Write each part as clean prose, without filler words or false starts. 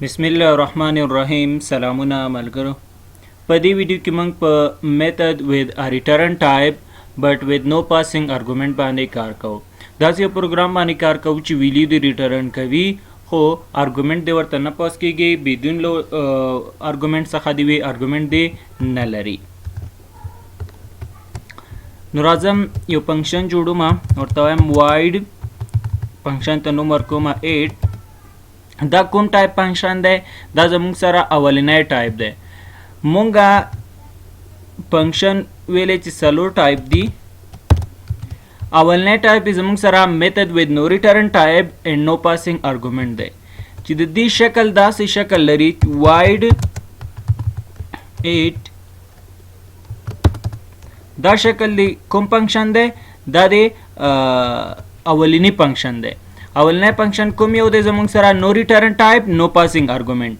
बिस्मिल्लाहिर्रहमानिर्रहीम सलामुना मलगरो په دې ویډیو کې موږ په میتھड with a return type but with no passing argument باندې کار کوو. داسې یو پروګرام باندې کار کوو چې ویلیو دی ریټرن کوي خو ارګومنټ دی ورته نه پاس کیږي بدون لو ارګومنټ څخه دی وی ارګومنټ دی نه لري. نو راځم یو فنکشن جوړو ما ورته وایم void فنکشن ته نوم ورکوم 8. دا کوم ټایپ فنکشن دی؟ دا زموږ سره اولنی ټایپ دی. مونږه فنکشن ویلې چې څلور ټایپ دي. اولنی ټایپ زموږ سره میتھڈ with no return type and no passing argument دی چې د دې شکل داسې شکل لري void 8 دا شکل دی. کوم فنکشن دی؟ دا دی اولنی فنکشن دی. اولنی فنکشن کوم یو دی زموږ سره نو ریټرن ټایپ نو پاسینګ ارګومنټ.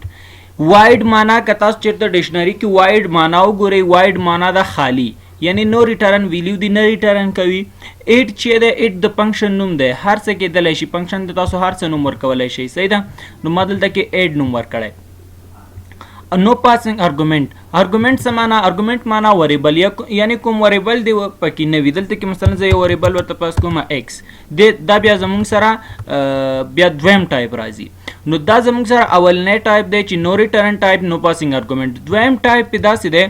وایډ معنا که تاسو چیرته ډکشنری کې وایډ معنا وګورئ وایډ معنا د خالی یعنی نو ریټرن ویلیو دی نه ریټرن کوي. 8 چې دی 8 د فنکشن نوم دی هر څه کېدلی شي فنکشن د تاسو هر څه نوم ورکولی شئ صحیح ده. نو ما دلته کې 8 نوم ورکړی. نو پاسینګ ارګومنټ ارګومنټ څه معنا؟ ارګومنټ معنا وریبل یعنی کوم وریبل دی پکې نه وي. دلته کې مثلا زه یو وریبل ورته پاس کوم x دا بیا زموږ سره بیا دویم ټایپ راځي. نو دا زموږ سره اولنی ټایپ دی چې نو ریټرن ټایپ نو پاسینګ ارګومنټ. دویم ټایپ داسې دی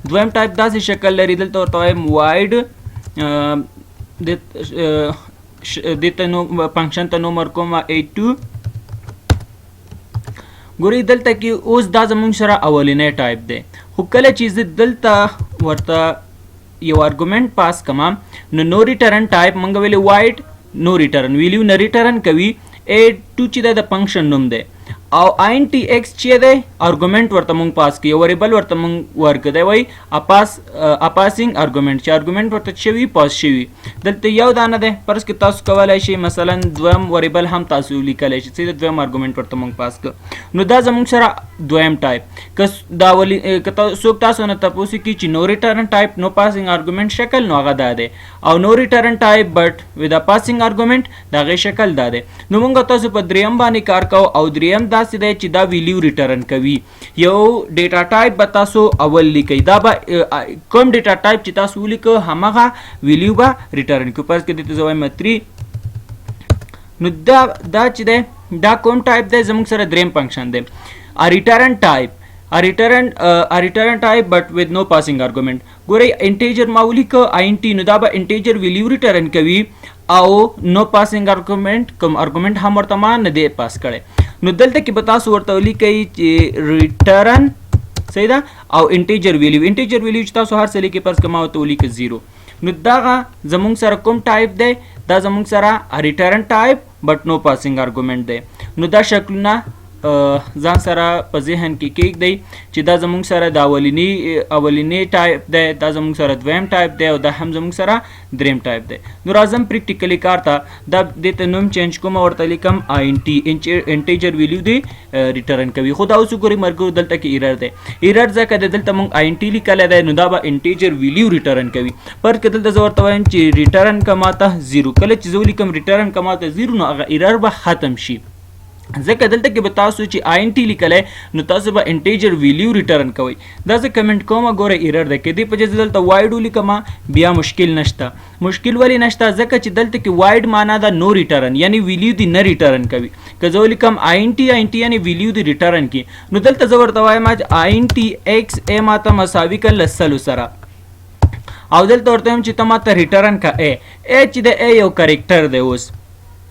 دویم ټایپ داسې شکل لري. دلته ورته وایم void دته نو فنکشن ته نوم ورکوم 82. ګورئ دلته کې اوس دا زموږ سره اولنی ټایپ دی خو کله چې زه دلته ورته یو ارګومنټ پاس کما نو نو ریټرن ټایپ مونږ ویلې وایډ نو ریټرن ویلیو نه ریټرن کوي. 82 چې د فنکشن نوم دی او int x چې دی ارګومنټ ورته مونږ پاس کوي وریبل ورته مونږ ورکړی وای اپاسینګ ارګومنټ چې ارګومنټ ورته شوي پاس شوي. دلته یو دانه دی فرض کې تاسو کولی شئ مثلا دویم وریبل هم تاسو لیکلی شئ چې دویم ارګومنټ ورته مونږ پاس کړ. نو دا زموږ سره دویم ټایپ. که څوک تاسو نه تپوس کړي چې نو ریټرن ټایپ نو پاسینګ ارګومنټ شکل نو هغه دا دی او نو ریټرن ټایپ بټ with a passing argument د هغې شکل دا دی. نو مونږ تاسو په دریم باندې کار کوو او دریم داسې دی چې دا ویلیو ریټرن کوي. یو ډیټا ټایپ به تاسو اول لیکئ دا به کوم ډیټا ټایپ چې تاسو ولیکو همغه ویلیو به ریټرن کوي. فرض کړئ دلته زه وایم 3. نو دا چې دی دا کوم ټایپ دی زموږ سره دریم فنکشن دی ریټرن ټایپ ریټرن ټایپ بټ with no passing argument. ګورئ انټیجر ما ولیکو int نو دا به انټیجر ویلیو ریټرن کوي او نو پاسینګ ارګومنټ کوم ارګومنټ هم ورته ما نه دی پاس کړی. نو دلته کې به تاسو ورته ولیکئ چې ریټرن صحیح ده او انټیجر ویلیو چې تاسو هر څه لیکئ فرض کړه ما ورته ولیکئ 0. نو دغه زموږ سره کوم ټایپ دی؟ دا زموږ سره ریټرن ټایپ بټ نو پاسینګ ارګومنټ دی. نو دا شکلونه ځان سره په ذهن کې کېږدئ چې دا زموږ سره د اولنی ټایپ دی دا زموږ سره دویم ټایپ دی او دا هم زموږ سره دریم ټایپ دی. نو راځم پریکټیکلی کار ته دا دې ته نوم چینج کوم ورته لیکم int انټیجر ویلیو دی ریټرن کوي. خو دا اوس وګورئ ملګرو دلته کې ایرر دی. ایرر ځکه دی دلته موږ int لیکلی دی نو دا به انټیجر ویلیو ریټرن کوي. پر که دلته زه ورته وایم چې ریټرن که ماته 0 کله چې زه ولیکم ریټرن که ماته 0 نو هغه ایرر به ختم شي ځکه دلته کې به تاسو چې int لیکلی نو تاسو به انټیجر ویلیو ریټرن کوئ. دا زه کمنټ کوم ګوره ایرر دی که دې په جز دلته وایډ ولیکم بیا مشکل نشته. مشکل ولې نشته؟ ځکه چې دلته کې وایډ معنا ده نو ریټرن یعنی ویلیو دی نه ریټرن کوي. که زه ولیکم int یعنی ویلیو دی ریټرن کی نو دلته زه ورته وایم int x a ماته مساوي کړه 100 سره او دلته ورته وایم چې ته ماته ریټرن که a چې د a یو کریکټر دی. اوس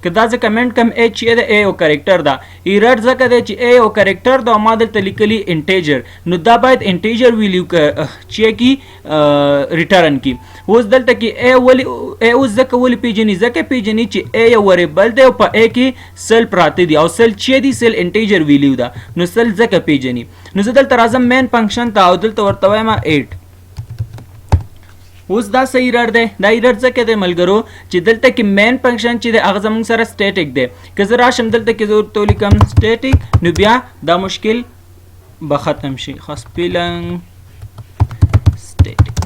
که دا زه کمنټ کم a چې د a یو کریکټر ده ایرر ځکه دی چې a یو کریکټر ده او ما دلته لیکلي انټیجر نو دا باید انټیجر ویلیو چې کی ریټرن کی. اوس دلته کې a اوس ځکه ولې پیژني ځکه پیژني چې a یو وریبل دی او په a کې سل پراته دي او سل چې دي سل انټیجر ویلیو ده نو سل ځکه پیژني. نو زه دلته راځم مین فنکشن ته او دلته ورته وایم 8. اوس دا صحیح ایرر دی. دا ایرر ځکه دی ملګرو چې دلته کې مین فنکشن چې دی هغه زموږ سره سټیټیک دی. که زه راشم دلته کې زه ورته ولیکم سټیټیک نو بیا دا مشکل به ختم شي. خاصپیلنګ سټیټیک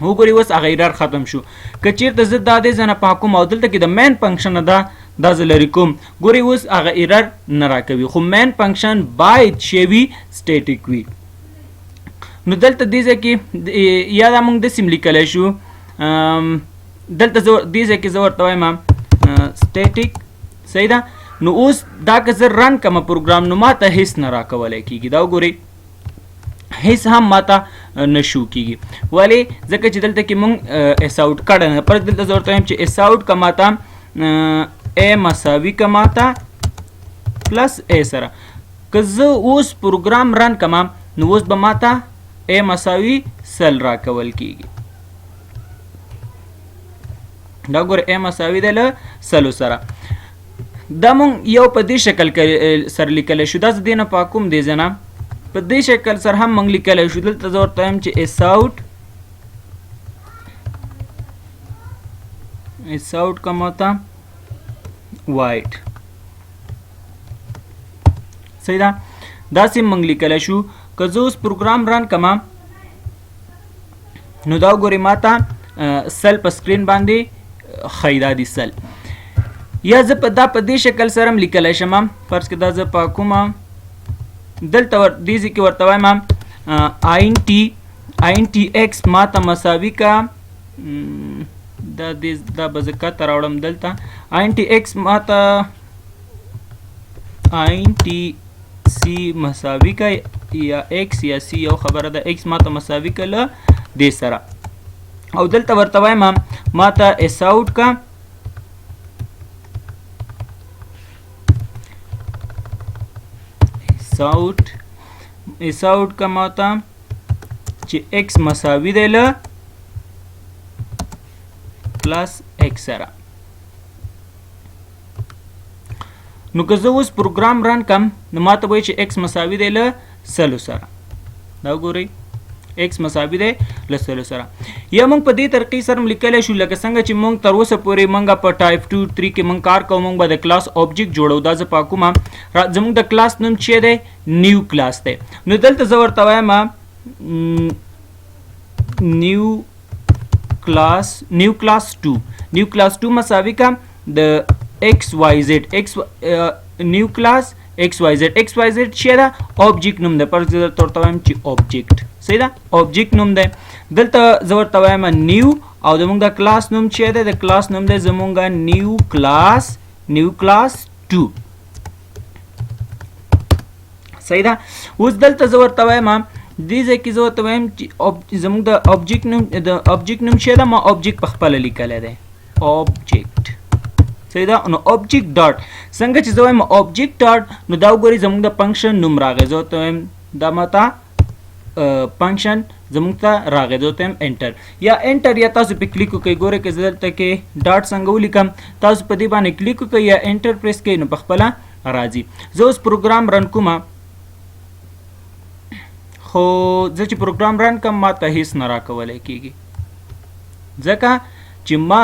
وګورئ اوس هغه ایرر ختم شو. که چیرته زه دا دې ځنه پاکوم او دلته کې د مین فنکشن ده دا زه لرې کوم. ګورئ اوس هغه ایرر نه راکوي، خو مین فنکشن باید شی سټیټیک وي. نو دلته دې ځای کې یا دا موږ داسې لیکلی شو، دلته دې ځای کې زه ورته وایم سټیټیک، صحیح ده. نو اوس دا که زه رن کړم پروګرام، نو ماته هیڅ نه راکولی کېږي. دا وګورئ هیڅ هم ماته نه شو کېږي. ولې؟ ځکه چې دلته کې موږ ایس آوټ کړی نه. پر دلته زه ورته وایم چې ایس آوټ که ماته ا مساوي که ماته پلس ا سره. که زه اوس پروګرام رن کړم نو اوس به ماته ا مساوي سل راکول کېږي. دا ګوره ا مساوي دی له سلو سره. دا مونږ یو په دې شکل سره لیکلی شو. دا زه دې نه پاکوم دې ځای نه په دې شکل سره هم مونږ لیکلی شو. دلته زه ورته وایم چې ایس آوټ که ماته وایټ، صحیح ده. داسې مونږ لیکلی شو. که زه اوس پروګرام رن کړم نو دا وګورئ ماته سل په سکرین باندې ښایي، دا دي سل. یا زه دا په دې شکل سره هم لیکلی شم. فرض کړه دا زه پاکوم، دلته دې ځای کې ورته وایم آین ټي ایکس ماته مساوي کا، دا به زه کته راوړم دلته. آین ټي ایکس ماته آین ټي سی مساوي کا یا ایکس یا سی، یو خبره ده. ایکس ماته مساوي کا له دې سره، او دلته ورته وایم ماته ایس آوټ کا ایس آوټ کا ماته چې ایکس مساوي دی له پلس ایکس سره. نو که زه اوس پروګرام رن کړم نو ماته وایي چې ایکس مساوي دی له سلو سره. دا وګورئ ایکس مساوي دی له سلو سره. یا موږ په دې طریقې سره لیکلی شو لکه څنګه چې موږ تر اوسه پورې موږ په ټایپ 2 3 کې موږ کار کوو. موږ به د کلاس آبجیکټ جوړو. دا زه پاکوم. زموږ د کلاس نوم چې دی نیو کلاس دی. نو دلته زه ورته وایم نیو کلاس 2 مساوي کا د ایکس وائی زیډ. نیو کلاس ایکس وائی زیډ چې ده آبجیکټ نوم دی. پر دلته ورته وایم چې آبجیکټ، صحیح ده، آبجیکټ نوم دی. دلته زه ورته وایم نیو، او زموږ د کلاس نوم چې دی د کلاس نوم دی زموږ نیو کلاس 2، صحیح ده. اوس دلته زه ورته وایم دې ځای کې زه ورته وایم چې زموږ د آبجیکټ نوم چې ده ما آبجیکټ په خپله لیکلی دی، آبجیکټ، صحیح ده. نو آبجیکټ ډاټ څنګه چې زه وایم آبجیکټ ډاټ، نو دا وګورئ زموږ د فنکشن نوم راغی. زه ورته وایم دا ماته فنکشن زموږ ته راغی. زه ورته وایم انټر یا انټر، یا تاسو پې کلیک وکړئ. ګورئ که زه دلته کې ډاټ څنګه ولیکم، تاسو په دې باندې کلیک وکړئ یا انټر پریس کړئ نو په خپله راځي. زه اوس پروګرام رن کوم، خو زه چې پروګرام رن کوم ماته هیڅ نه راکولی کېږي ځکه چې ما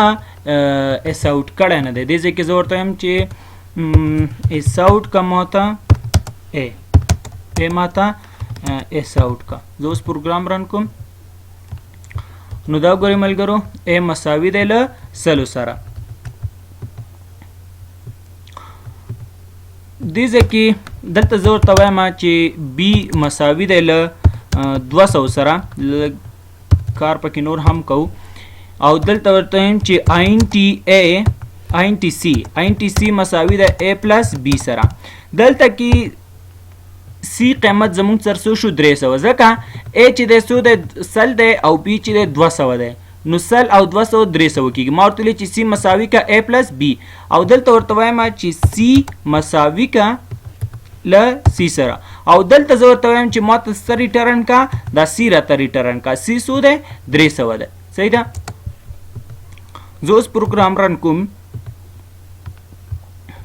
ایس آوټ کړی نه دی. دې ځای کې زه ورته وایم چې ایس آوټ کا ماته ا ماته ایس آوټ کا. زه اوس پروګرام رن کوم نو دا وګورئ ملګرو ا مساوي دی له سلو سره. دې ځای کې دلته زه ورته وایم چې بي مساوي دی له 200 سره. کار پکې نور هم کوو. او دلته ورته وایم چې آین ټي سی مساوي دی ا پلس بي سره. دلته کې سی قیمت زموږ سره څو شو 300، ځکه ا چې دی څو دی سل دی او بي چې دی 200 دی. نو سل او 200 300 کېږي. ما ورته ویلي چې سی مساوي کا ا پلس بي، او دلته ورته وایم چې سی مساوي کا له سی سره. او دلته زه ورته وایم چې ما ته څه ریټرن کا، دا سی راته ریټرن کا. سی څو دی 300 دی، صحیح ده. زه اوس پروګرام رن کوم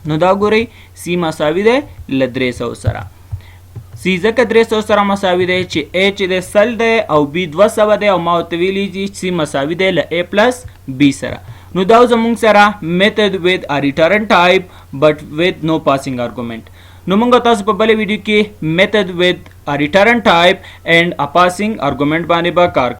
نو دا ګورئ سی مساوي دی له 300 سره. سی ځکه 300 سره مساوي دی چې ا چې دی سل دی او بي 200 دی، او ما ورته ویلي چې سی مساوي دی له ا پلس بي سره. نو دا زموږ سره میتھډ with a return type but with no passing argument. نو موږ تاسو په بلې ویډیو کې میتھډ with a return type and a passing argument باندې به کار